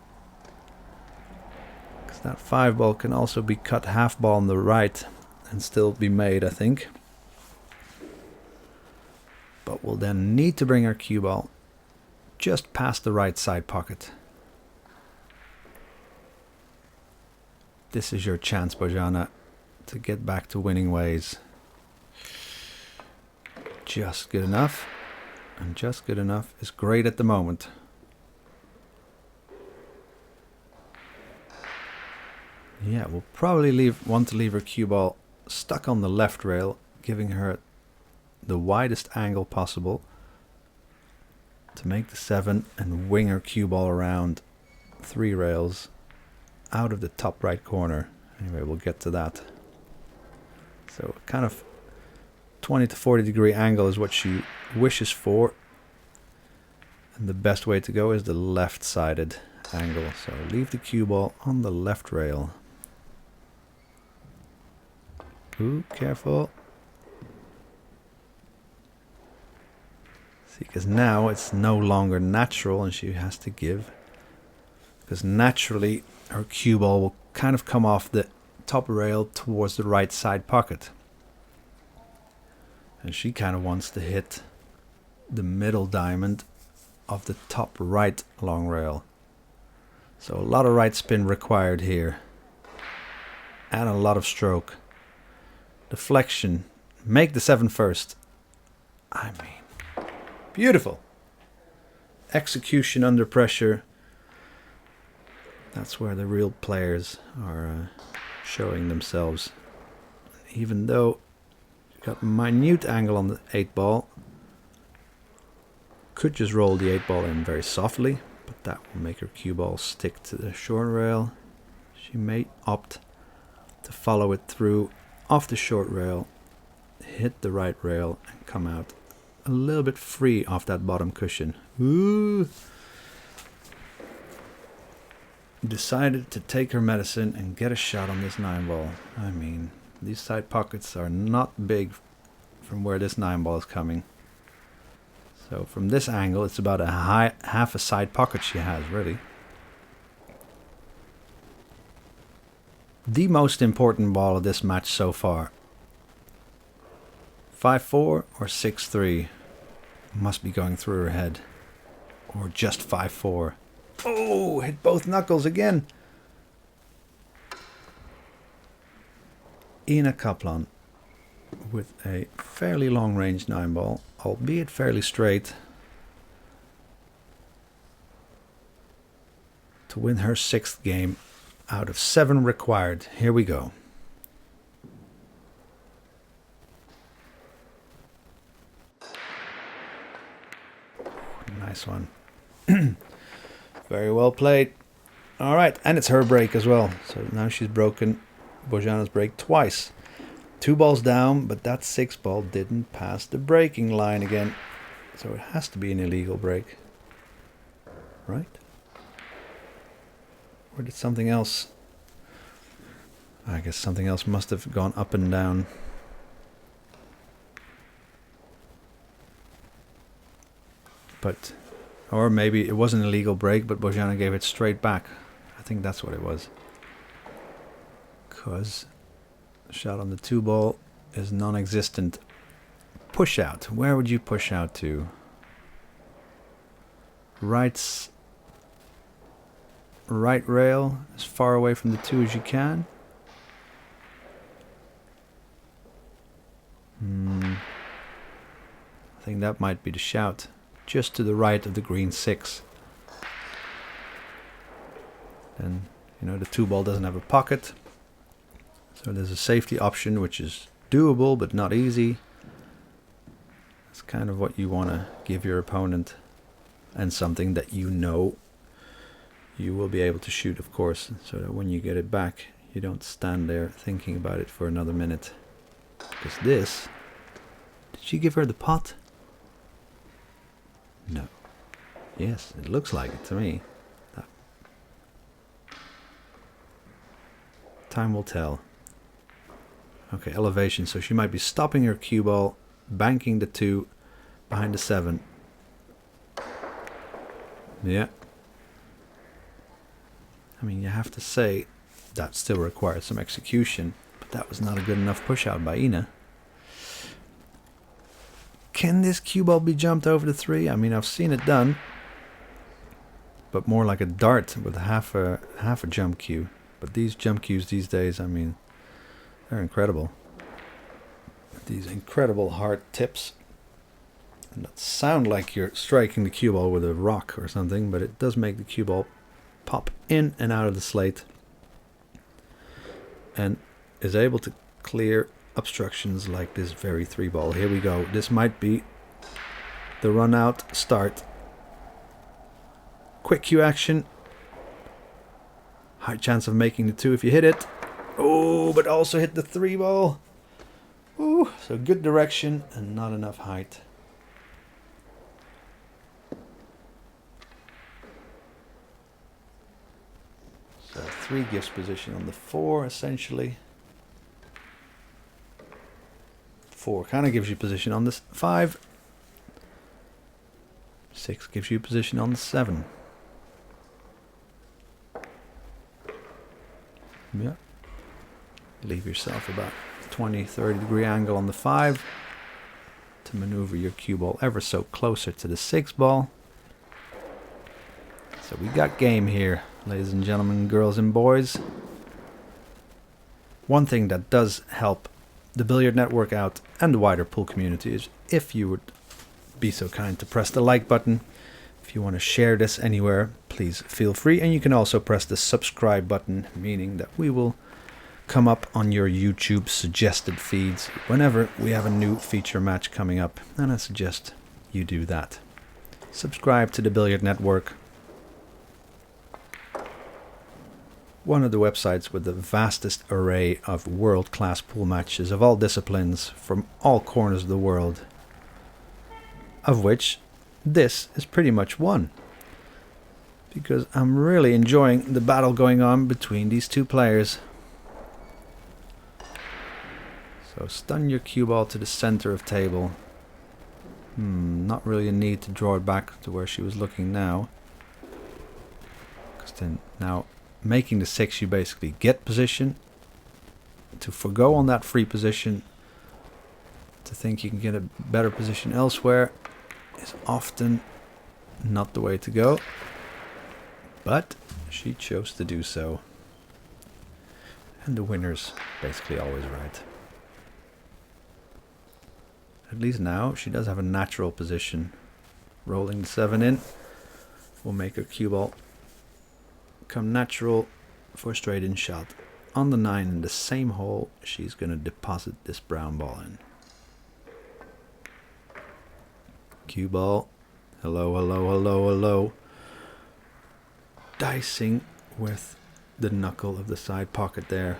Because that 5-ball can also be cut half-ball on the right and still be made, I think. But we'll then need to bring our cue ball just past the right side pocket. This is your chance, Bojana, to get back to winning ways. Just good enough. And just good enough is great at the moment. Yeah, we'll probably want to leave her cue ball stuck on the left rail, giving her the widest angle possible to make the 7 and wing her cue ball around 3 rails out of the top right corner. Anyway, we'll get to that. So kind of 20 to 40 degree angle is what she wishes for, and the best way to go is the left-sided angle. So leave the cue ball on the left rail. Ooh, careful. See, because now it's no longer natural and she has to give. Because naturally her cue ball will kind of come off the top rail towards the right side pocket. And she kind of wants to hit the middle diamond of the top right long rail. So a lot of right spin required here. And a lot of stroke. Deflection. Make the 7 first. I mean, beautiful. Execution under pressure. That's where the real players are showing themselves. Even though you got minute angle on the 8-ball, could just roll the 8-ball in very softly, but that will make her cue ball stick to the short rail. She may opt to follow it through off the short rail, hit the right rail, and come out a little bit free off that bottom cushion. Ooh! Decided to take her medicine and get a shot on this 9-ball. I mean, these side pockets are not big from where this 9-ball is coming. So from this angle, it's about a half a side pocket she has, really. the most important ball of this match so far. 5-4 or 6-3. Must be going through her head. Or just 5-4. Oh, hit both knuckles again. Ina Kaplan with a fairly long range 9 ball, albeit fairly straight, to win her 6th game out of 7 required. Here we go. Nice one. Very well played. Alright, and it's her break as well. So now she's broken Bojana's break twice. 2 balls down, but that 6 ball didn't pass the breaking line again. So it has to be an illegal break. Right? Or did something else? I guess something else must have gone up and down. But, or maybe it was an illegal break, but Bojana gave it straight back. I think that's what it was. Because shot on the 2 ball is non-existent. Push out. Where would you push out to? Right rail, as far away from the 2 as you can. I think that might be the shout. Just to the right of the green 6. And, you know, the 2 ball doesn't have a pocket. So there's a safety option, which is doable, but not easy. It's kind of what you want to give your opponent. And something that you know you will be able to shoot, of course. So that when you get it back, you don't stand there thinking about it for another minute. Because this... Did she give her the pot? No. Yes, it looks like it to me. Time will tell. Okay, elevation. So she might be stopping her cue ball, banking the 2 behind the 7. Yeah. I mean, you have to say that still requires some execution, but that was not a good enough push out by Ina. Can this cue ball be jumped over the 3? I mean, I've seen it done, but more like a dart with half a jump cue. But these jump cues these days, I mean, they're incredible. These incredible hard tips. And that sound like you're striking the cue ball with a rock or something, but it does make the cue ball pop in and out of the slate. And is able to clear obstructions like this very 3 ball. Here we go. This might be the run out start. Quick cue action. High chance of making the 2 if you hit it. Oh, but also hit the 3 ball. Ooh, so good direction and not enough height. So 3 gives position on the 4 essentially. 4 kind of gives you position on this 5. 6 gives you position on the 7. Yeah. Leave yourself about 20-30 degree angle on the 5 to maneuver your cue ball ever so closer to the 6 ball. So we got game here, ladies and gentlemen, girls and boys. One thing that does help the Billiard Network out and the wider pool community is if you would be so kind to press the like button. If you want to share this anywhere, please feel free. And you can also press the subscribe button, meaning that we will come up on your YouTube suggested feeds whenever we have a new feature match coming up. And I suggest you do that. Subscribe to the Billiard Network. One of the websites with the vastest array of world-class pool matches of all disciplines from all corners of the world, of which this is pretty much one. Because I'm really enjoying the battle going on between these 2 players. So stun your cue ball to the center of table. Not really a need to draw it back to where she was looking now. Because then now making the 6 you basically get position. to forgo on that free position, to think you can get a better position elsewhere, is often not the way to go. But she chose to do so. And the winner's basically always right. At least now she does have a natural position. Rolling the 7 in will make her cue ball come natural for a straight in shot. On the 9 in the same hole, she's going to deposit this brown ball in. Cue ball. Hello, hello, hello, hello. Dicing with the knuckle of the side pocket there.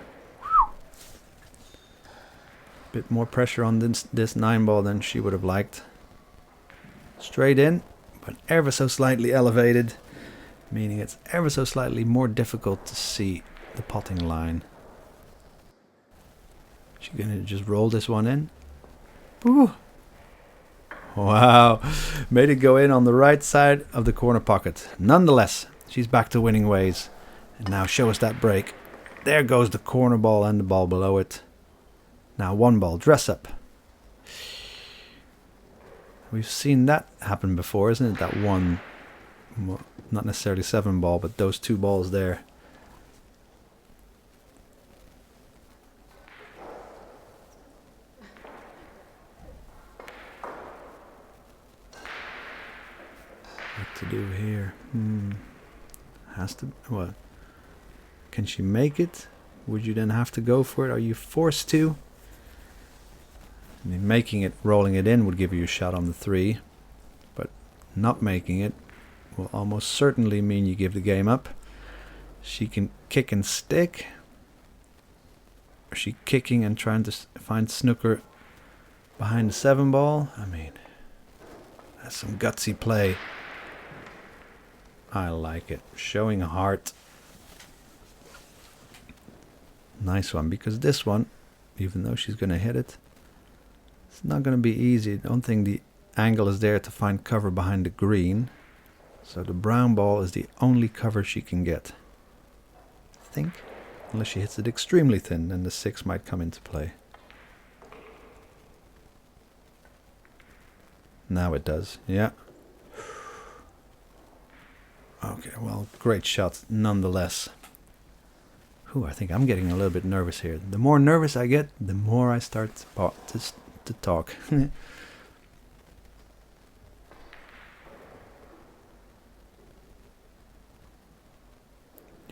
Bit more pressure on this 9 ball than she would have liked. Straight in, but ever so slightly elevated, meaning it's ever so slightly more difficult to see the potting line. She's gonna just roll this one in. Ooh. Wow, made it go in on the right side of the corner pocket. Nonetheless, she's back to winning ways. And now show us that break. There goes the corner ball and the ball below it. Now 1 ball, dress up. We've seen that happen before, isn't it? That one, well, not necessarily 7 ball, but those 2 balls there. What to do here? Has to, what? Can she make it? Would you then have to go for it? Are you forced to? I mean, making it, rolling it in would give you a shot on the 3, but not making it will almost certainly mean you give the game up. She can kick and stick. Or she kicking and trying to find snooker behind the 7 ball. I mean, that's some gutsy play. I like it. Showing a heart. Nice one, because this one, even though she's going to hit it, it's not going to be easy. I don't think the angle is there to find cover behind the green. So the brown ball is the only cover she can get. I think. Unless she hits it extremely thin, then the 6 might come into play. Now it does. Yeah. Okay, well, great shot nonetheless. I think I'm getting a little bit nervous here. The more nervous I get, the more I start to talk. You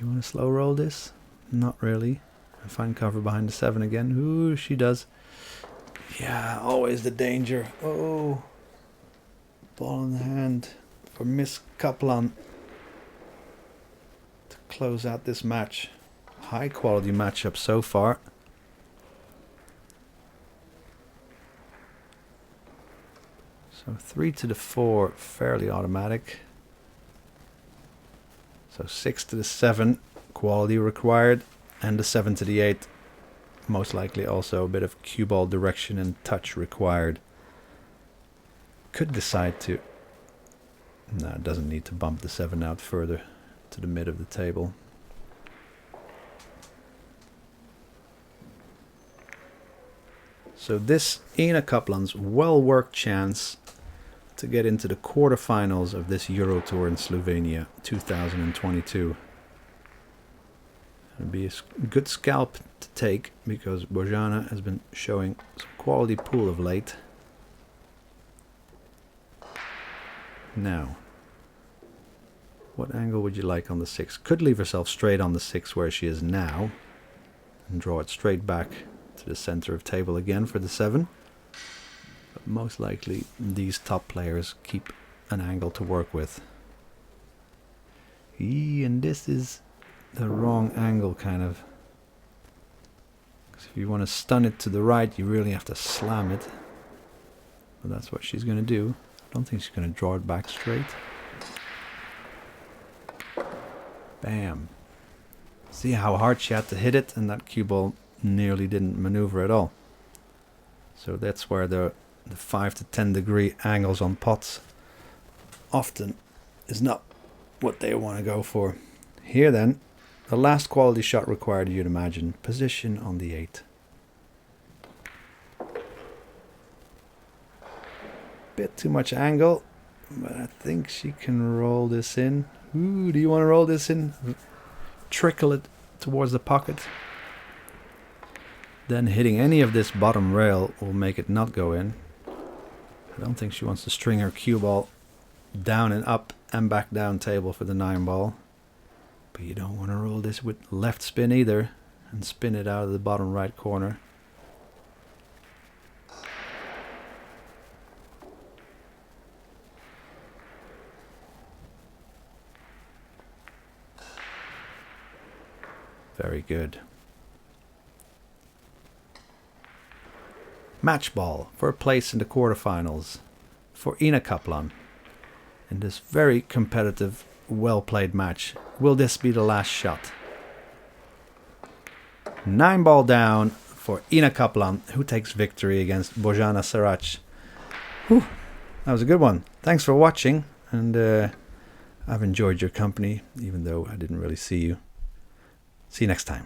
want to slow roll this? Not really. I find cover behind the 7 again. Ooh, she does. Yeah, always the danger. Oh, ball in the hand for Miss Kaplan to close out this match. High quality matchup so far. So 3 to the 4, fairly automatic. So 6 to the 7, quality required. And the 7 to the 8, most likely also a bit of cue ball direction and touch required. Could decide to... No, it doesn't need to bump the 7 out further to the mid of the table. So this Ina Kaplan's well-worked chance to get into the quarterfinals of this Euro Tour in Slovenia 2022. It'll be a good scalp to take because Bojana has been showing some quality pool of late. Now, what angle would you like on the 6? Could leave herself straight on the 6 where she is now and draw it straight back to the center of table again for the 7. But most likely these top players keep an angle to work with. And this is the wrong angle kind of. Because if you want to stun it to the right, you really have to slam it. But that's what she's going to do. I don't think she's going to draw it back straight. Bam. See how hard she had to hit it, and that cue ball nearly didn't maneuver at all. So that's where the 5 to 10 degree angles on pots often is not what they want to go for. Here then, the last quality shot required, you'd imagine, position on the 8. bit too much angle, but I think she can roll this in. Ooh, do you want to roll this in? Trickle it towards the pocket. Then hitting any of this bottom rail will make it not go in. I don't think she wants to string her cue ball down and up and back down table for the 9-ball. But you don't want to roll this with left spin either and spin it out of the bottom right corner. Very good. Match ball for a place in the quarterfinals for Ina Kaplan in this very competitive, well-played match. Will this be the last shot? 9-ball down for Ina Kaplan, who takes victory against Bojana Sarac. Whew, that was a good one. Thanks for watching, and I've enjoyed your company, even though I didn't really see you. See you next time.